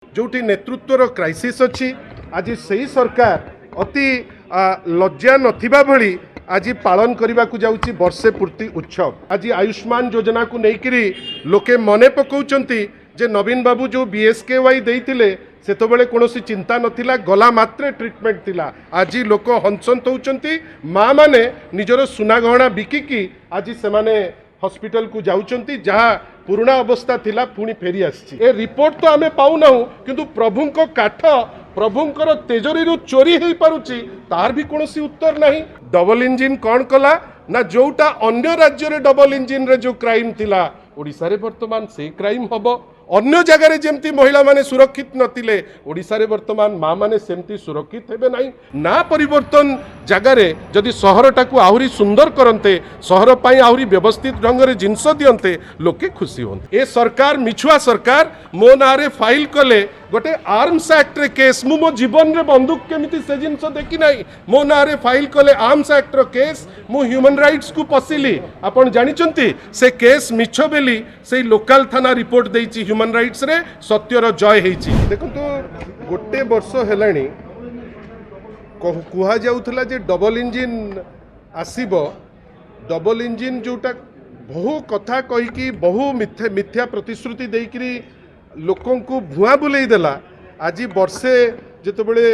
जोटी नेतृत्वर crisis अच्छी आज सही सरकार अति लज्जा नथिबा भली आज पालन करने को जाऊँगी वर्षे पूर्ति उत्सव। आज आयुष्मान योजना को लेकिरी लोके मने पकाउचंती जे नवीन बाबू जो BSKY देइतिले सेतबेले कोनोसी चिंता नथिला गला मात्रे ट्रीटमेंट थिला। आज लोक हंसंत होउचंती माँ माने निजर सुना गहना बिकिकी आज से माने हॉस्पिटल को जाउचंती जहाँ पुराना अवस्था थिला पुणी फेरी आसी। ए रिपोर्ट तो आमे पाउना किंतु प्रभुंको काठ प्रभुंकर तेजरी चोरी हो पारुची तार भी कोनोसी उत्तर नहीं। डबल इंजिन कौन कला ना जोटा अन्य राज्य रे डबल इंजिन रे जो क्राइम थिला ओडिसा रे वर्तमान से क्राइम हबो। अन्य जगार जमती महिला माने सुरक्षित नथिले ओडिसा रे वर्तमान माँ माने सेमती सुरक्षित हेबे नहीं। ना परिवर्तन जगार जदि सहरटाकू आहुरी सुंदर करते सहर पाई आहुरी व्यवस्थित ढंग से जिनस दियंते लोके खुशी होते। ए सरकार मिछुआ सरकार मो नारे फाइल कले गोटे आर्म्स एक्ट रे केस मो जीवन रे बंदूक केमिति से जिनस देखी नाही। मो नारे फाइल कले आर्म्स एक्ट रो केस मु ह्यूमन राइट्स को पसिली आपण जानिचंती से केस मिछ बेली से लोकल थाना रिपोर्ट देइची ह्यूमन राइट्स रे सत्यर जय हेइची। देखंतु गोटे वर्ष हेलाणी कुहा जाउथला जे डबल इंजिन आसीबो। डबल इंजिन जोटा बहु कथा कहिकी बहु मिथ्या प्रतिश्रुति देइकरी लोकों को भुआ बुलाई देला। आज वर्षे जितेबले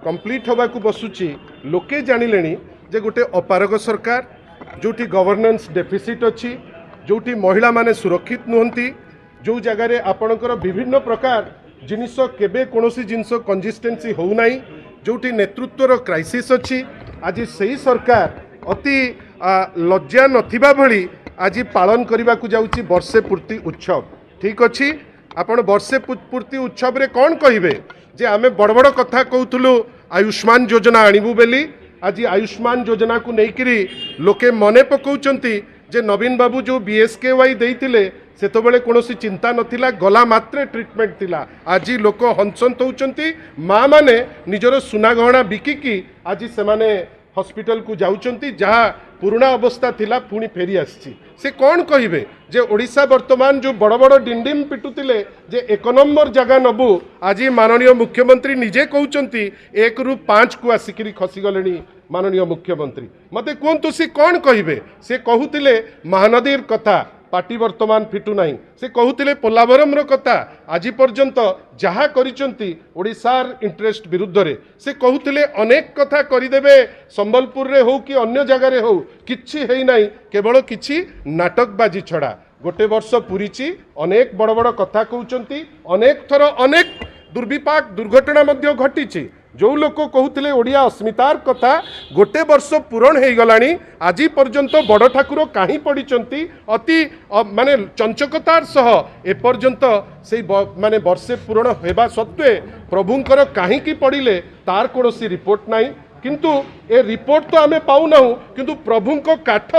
कंप्लीट होगा को बसुची लोके जानिलेनी जे गोटे अपारग सरकार जोटी गवर्नेंस डेफिसिट अच्छी जोटी महिला माने सुरक्षित नुहंती जो जगार आपणकर विभिन्न प्रकार जिनिस केबे कोनोसी जिनिस कंसिस्टेंसी हो नाही जोटी नेतृत्वर क्राइसिस अच्छी आज सही सरकार अति लज्जा नथिबा भली आज पालन करने को जाऊँगी वर्षे पूर्ति उत्सव। ठीक अच्छी आपण वर्षे पूर्ति उत्सव रे कौन कहिबे जे आमे बड़ बड़ कथा कहूलु आयुष्मान योजना आणिबु बेली। आज आयुष्मान योजना को लेकिरी लोके मने पकाउचंती जे नवीन बाबू जो BSKY देइतिले सेतबेले कोनोसी चिंता नथिला गला मात्रे ट्रीटमेंट थिला। आज लोक हंसंत होउचंती माँ माने निजर सुना गहना बिकिकी आज से माने हॉस्पिटल को जाउचंती जहाँ पुराना अवस्था थिला पुणी फेरी आसी। से कौन कहिबे जे ओडिशा वर्तमान जो बड़ बड़ डिंडिम पिटुतिले जे 1 नंबर जगह नबू आज माननीय मुख्यमंत्री निजे कहउचंती 1 ରୁ 5 को आसिकरी खसीगले। माननीय मुख्यमंत्री मते कहतु सी कौन कहिबे से कहूतिले महानदीर कथा पार्टी वर्तमान फिटू नहीं। से कहूतिले पोलावरम रो कथा आज पर्यंत जहाँ करिचंती ओडिशार इंटरेस्ट विरुद्ध रे से कहूतिले अनेक कथा करिदेबे संबलपुर रे हो कि अन्य जगह रे हो किछि हेई नाही केवल किछि नाटकबाजी छड़ा। गोटे वर्ष पुरीची अनेक बड़ बड़ कथा कहउचंती अनेक थर अनेक दुर्विपाक दुर्घटना मध्य घटीची। जो लोक कहते ओडिया अस्मितार कथा गोटे वर्ष पूरण हो गलानी आज पर्यंत बड़ ठाकुर कहीं पड़ीचंती अति माने चंचकतार सह एपर्यंत से माने वर्षे पूरण होगा सत्वे प्रभुंकर कहीं पड़िले तार कोनोसी रिपोर्ट नहीं। किंतु ए रिपोर्ट तो आमे पाउना किंतु प्रभुंको काठ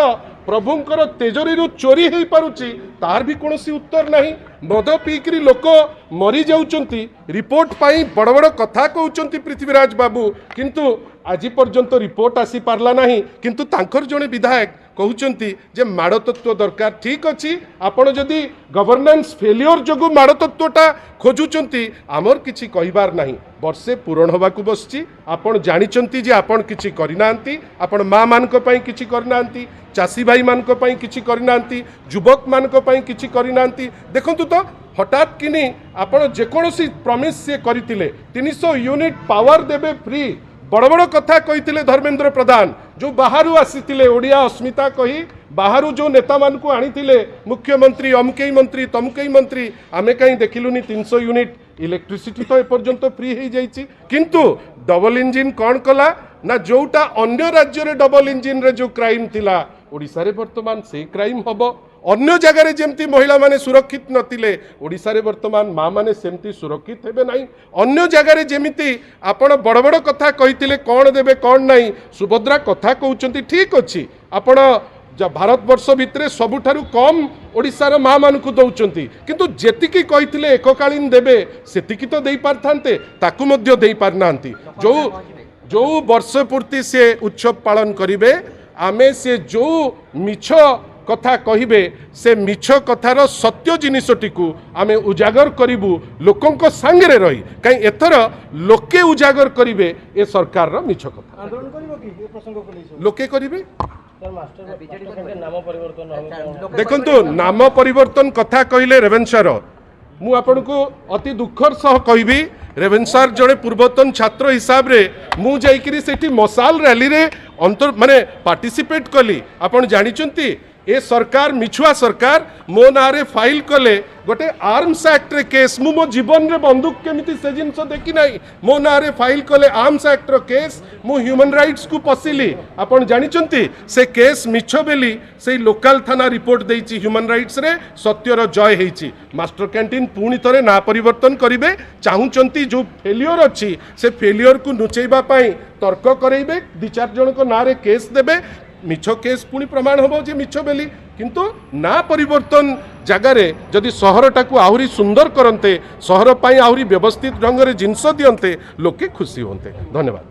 प्रभुंकर तेजरी चोरी हो पारुची तार भी कोनोसी उत्तर नहीं। मद पीकरी लोक मरी जाउचंती रिपोर्ट पाई बड़ बड़ कथा कहउचंती पृथ्वीराज बाबू किंतु आज पर्यंत रिपोर्ट आसी पारला नहीं। किंतु तांकर जने विधायक कहउचंती जे माड़ तत्व दरकार। ठीक अच्छी आपण जदि गवर्नेंस फेलियर जगु माड़ तत्वटा खोजुचंती आमर किछि कहिबार नहीं। वर्षे पूरण होगा को बसची आपण जानिचंती जे आपण किछि करिनांती आपण माँ मानक पई किछि करिनांती चासी भाई मानक पई किछि करिनांती युवक मानक पई किछि करिनांती। देखंतु तो हठात किनी आपण जेकोसी प्रमिस से करथिले 300 यूनिट पावर देबे फ्री बड़ बड़ कथा कही धर्मेंद्र प्रधान जो बाहर आसी ओडिया अस्मिता कही बाहर जो नेता मान को आनी मुख्यमंत्री अमकई मंत्री तमकई मंत्री आमे कहीं देखिलुनी 300 यूनिट इलेक्ट्रिसिटी तो एपर्यंत फ्री हो जाइए। किंतु डबल इंजिन कौन कला ना जोटा अन्य राज्य रे डबल इंजिन रे जो क्राइम थिला ओडिसा रे वर्तमान से क्राइम हबो। अन्य जगार जमती महिला माने सुरक्षित नथिले ओडिसा रे वर्तमान माँ माने सेमती सुरक्षित हेबे नहीं। अन्य जगार जेमिति आपण बड़ बड़ कथा कहितिले कौन देबे कौन नहीं सुभद्रा कथा कहउचंती। ठीक अच्छी आपण भारत वर्ष भितरे सबुठारु कम ओडिशार माँ मान को दौरान किंतु जेतिकी कहितिले एककालीन देबे सेतिकी तो देई पारथांते ताकू मध्य देई पारनांती। जो जो वर्ष पूर्ति से उत्सव पालन करिवे आमे से जो मिछ कथा कहिबे से मिछ कथार सत्य जिनिसटी को आमे उजागर करिबु लोकंक संगे रही कहीं एथर लोके उजागर करिवे ए सरकार रो मिछ कथा आंदोलन करिवो कि ए प्रसंग को लेई लोके करिवे सर मास्टर बीजेडी नाम परिवर्तन हो देखंतु नाम परिवर्तन कथा कहिले रेवेन्सार मु आपन को अति दुखर सह कहबी रेवेन्सार जड़े पूर्वतन छात्र हिसाब रे मु जाइकरी सेठी मसाल रैली रे अंतर माने पार्टिसिपेट कली आपण जानिचंती ए सरकार मिछुआ सरकार मो नारे फाइल कले गोटे आर्म्स एक्ट रे केस मु मो जीवन रे बंदूक केमिति से जिनस देखि नाही मो नारे फाइल कले आर्म्स एक्ट रो केस मु ह्यूमन राइट्स को पसिली आपण जानिचंती से केस मिछ बेली से लोकल थाना रिपोर्ट देइची ह्यूमन राइट्स रे सत्यर जय हेइची मास्टर कैंटीन पुणी थरे ना परिवर्तन करिवे चाहुचंती जो फेलियर अछि से फेलियर को नुचेबा पई तर्क करेइबे दि चार जन को नारे केस देबे मिछ केस पुणी प्रमाण हम जे मिछ बेली किंतु ना परिवर्तन जगार जदि सहरटा को आहुरी सुंदर करते सहर पाई आहुरी व्यवस्थित ढंग से जिनस दियंते लोके खुशी होते धन्यवाद।